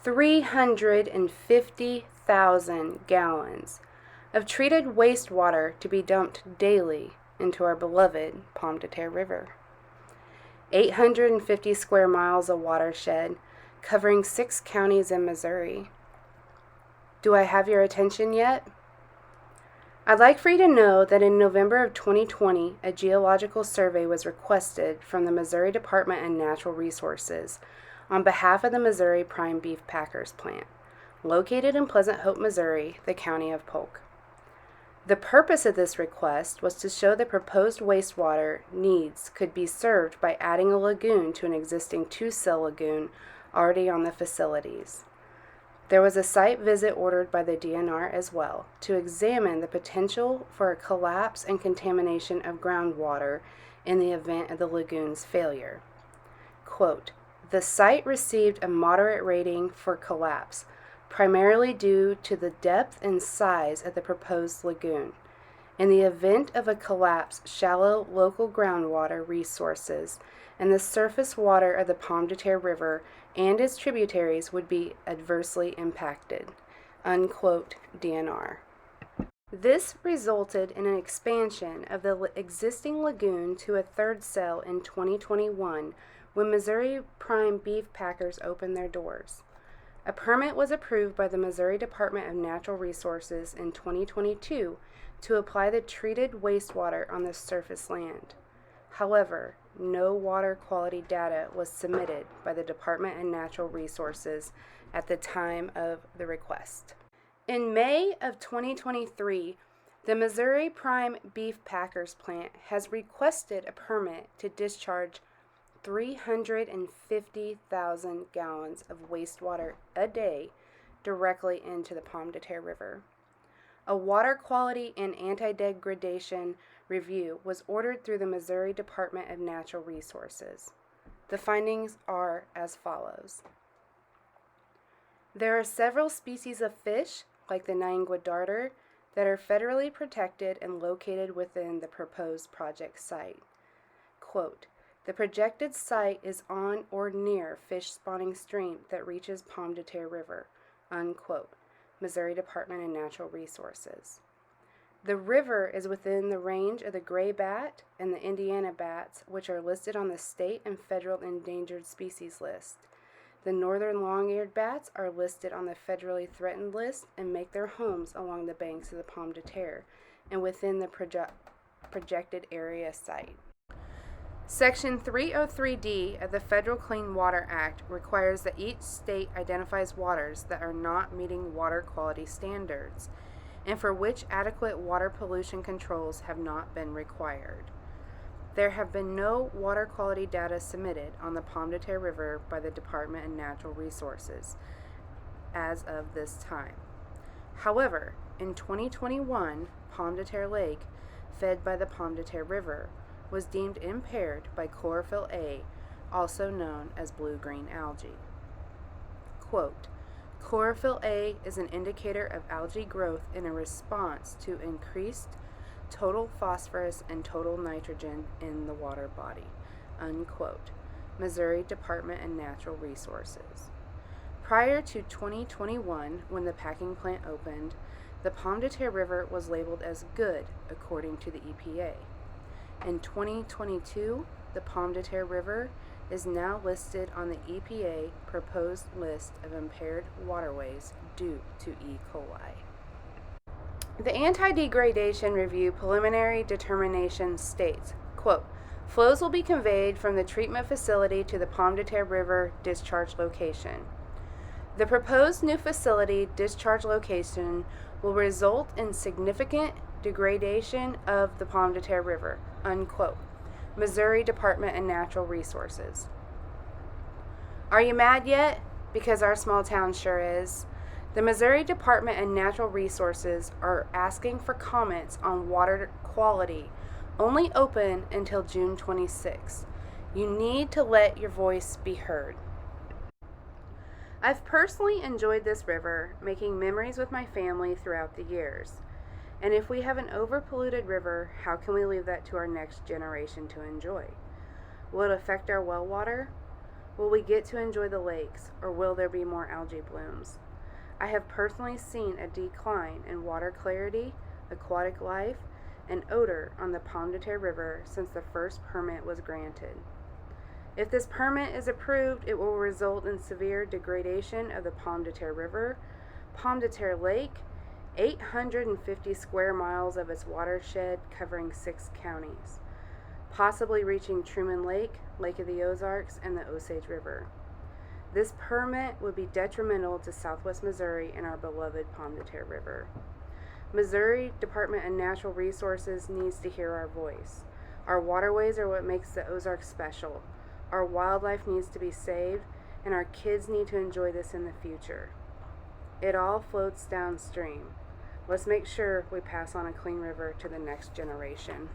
350,000 gallons of treated wastewater to be dumped daily into our beloved Pomme De Terre River. 850 square miles of watershed covering 6 counties in Missouri. Do I have your attention yet? I'd like for you to know that in November of 2020, a geological survey was requested from the Missouri Department of Natural Resources on behalf of the Missouri Prime Beef Packers plant, located in Pleasant Hope, Missouri, the county of Polk. The purpose of this request was to show the proposed wastewater needs could be served by adding a lagoon to an existing 2-cell lagoon already on the facilities. There was a site visit ordered by the DNR as well to examine the potential for a collapse and contamination of groundwater in the event of the lagoon's failure. Quote, "The site received a moderate rating for collapse, primarily due to the depth and size of the proposed lagoon. In the event of a collapse, shallow local groundwater resources and the surface water of the Pomme De Terre River and its tributaries would be adversely impacted." Unquote, DNR. This resulted in an expansion of the existing lagoon to a 3rd cell in 2021 when Missouri Prime Beef Packers opened their doors. A permit was approved by the Missouri Department of Natural Resources in 2022 to apply the treated wastewater on the surface land. However, no water quality data was submitted by the Department of Natural Resources at the time of the request. In May of 2023, the Missouri Prime Beef Packers plant has requested a permit to discharge 350,000 gallons of wastewater a day directly into the Pomme De Terre River. A water quality and anti-degradation review was ordered through the Missouri Department of Natural Resources. The findings are as follows. There are several species of fish, like the Niangua darter, that are federally protected and located within the proposed project site. Quote, "The projected site is on or near fish spawning stream that reaches Pomme De Terre River." Unquote. Missouri Department of Natural Resources. The river is within the range of the gray bat and the Indiana bats, which are listed on the state and federal endangered species list. The northern long-eared bats are listed on the federally threatened list and make their homes along the banks of the Pomme De Terre and within the projected area site. Section 303D of the Federal Clean Water Act requires that each state identifies waters that are not meeting water quality standards and for which adequate water pollution controls have not been required. There have been no water quality data submitted on the Pomme De Terre River by the Department of Natural Resources as of this time. However, in 2021, Pomme De Terre Lake, fed by the Pomme De Terre River, was deemed impaired by chlorophyll A, also known as blue-green algae. Quote, "Chlorophyll A is an indicator of algae growth in a response to increased total phosphorus and total nitrogen in the water body." Unquote. Missouri Department of Natural Resources. Prior to 2021, when the packing plant opened, the Pomme De Terre River was labeled as good according to the EPA. In 2022, the Pomme De Terre River is now listed on the EPA proposed list of impaired waterways due to E. coli. The Anti-Degradation Review preliminary determination states, quote, "Flows will be conveyed from the treatment facility to the Pomme De Terre River discharge location. The proposed new facility discharge location will result in significant degradation of the Pomme De Terre River." Unquote. Missouri Department of Natural Resources. Are you mad yet? Because our small town sure is. The Missouri Department of Natural Resources are asking for comments on water quality, only open until June 26. You need to let your voice be heard. I've personally enjoyed this river, making memories with my family throughout the years. And if we have an overpolluted river, how can we leave that to our next generation to enjoy? Will it affect our well water? Will we get to enjoy the lakes, or will there be more algae blooms? I have personally seen a decline in water clarity, aquatic life, and odor on the Pomme De Terre River since the first permit was granted. If this permit is approved, it will result in severe degradation of the Pomme De Terre River, Pomme De Terre Lake, 850 square miles of its watershed covering 6 counties, possibly reaching Truman Lake, Lake of the Ozarks, and the Osage River. This permit would be detrimental to southwest Missouri and our beloved Pomme De Terre River. Missouri Department of Natural Resources needs to hear our voice. Our waterways are what makes the Ozarks special. Our wildlife needs to be saved, and our kids need to enjoy this in the future. It all floats downstream. Let's make sure we pass on a clean river to the next generation.